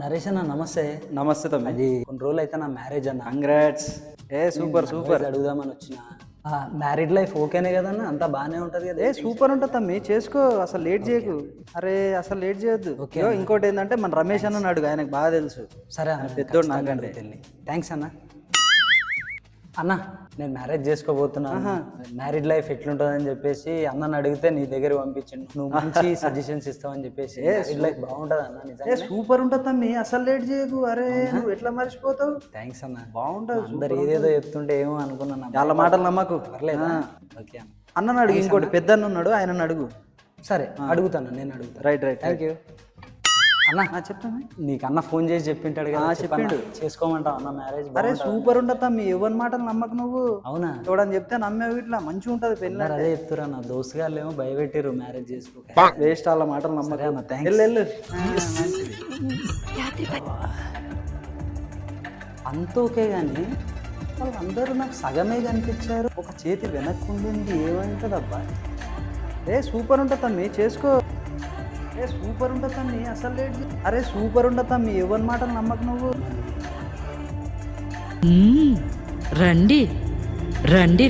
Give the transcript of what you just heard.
నరేష్ అన్న నమస్తే. నమస్తే తమ్మి. అది కొన్ని రోజులు అయితే నా మ్యారేజ్ అన్న. కంగ్రాట్స్. Super super. అడుగుదామని వచ్చిన. మ్యారీడ్ లైఫ్ ఓకేనే కదన్న? అంతా బాగానే ఉంటది కదా? సూపర్ ఉంటుంది తమ్మి, చేసుకో, అసలు లేట్ చేయకు. అరే అసలు లేట్ చేయొద్దు. ఇంకోటి ఏంటంటే మన రమేష్ అన్న అడుగు, ఆయనకు బాగా తెలుసు. సరే అన్న, పెద్దోడు నాకంటే. థ్యాంక్స్ అన్న. అన్న నేను మ్యారేజ్ చేసుకోబోతున్నా. మ్యారీడ్ లైఫ్ ఎట్లుంటుందని చెప్పేసి అన్నని అడిగితే నీ దగ్గర పంపించండి, నువ్వు మంచి సజెషన్స్ ఇస్తావని చెప్పేసి. మ్యారీడ్ లైఫ్ బాగుంటుంది అన్న నిజంగా. సూపర్ ఉంటుంది తమ్మి, అసలు లేట్ చేయకు. అరే నువ్వు ఎట్లా మర్చిపోతావు? థ్యాంక్స్ అన్న. బాగుంటుంది. అందరు ఏదేదో చెప్తుంటే ఏమో అనుకున్నాను. వాళ్ళ మాటలు నమ్మకు. పర్లేదా? ఓకే అన్న. అన్నను అడుగు, ఇంకోటి పెద్ద అన్న ఉన్నాడు, ఆయన అడుగు. సరే అడుగుతాను, నేను అడుగుతాను. Right right. థ్యాంక్ యూ అన్న. చెప్తాను. నీకు అన్న ఫోన్ చేసి చెప్పింటాడు కదా? చెప్పిండు. చేసుకోమంటావు అన్న మ్యారేజ్? అరే సూపర్ ఉంటుంది తమ్మి, ఎవరి మాటలు నమ్మకు నువ్వు. అవునా? చూడని చెప్తే నమ్మేవి, ఇట్లా మంచిగా ఉంటుంది పెళ్ళి. అదే చెప్తురా, నా దోస్తు గారు ఏమో భయపెట్టిరు మ్యారేజ్ చేసుకో. వేస్ట్ వాళ్ళ మాటలు నమ్మకు అన్న. థ్యాంక్స్. వెళ్ళు. అంత ఓకే కానీ వాళ్ళందరూ నాకు సగమే కనిపించారు. ఒక చేతి వెనక్కి ఉండింది, ఏమైంటుందబ్బా? సూపర్ ఉంటుంది తమ్మి, చేసుకో. సూపర్ ఉంటుంది తమ్మి, అసలు లేట్. అరే సూపర్ ఉంటుంది తమ్మి, ఎవరి మాటలు నమ్మకు నువ్వు. రండి రండి.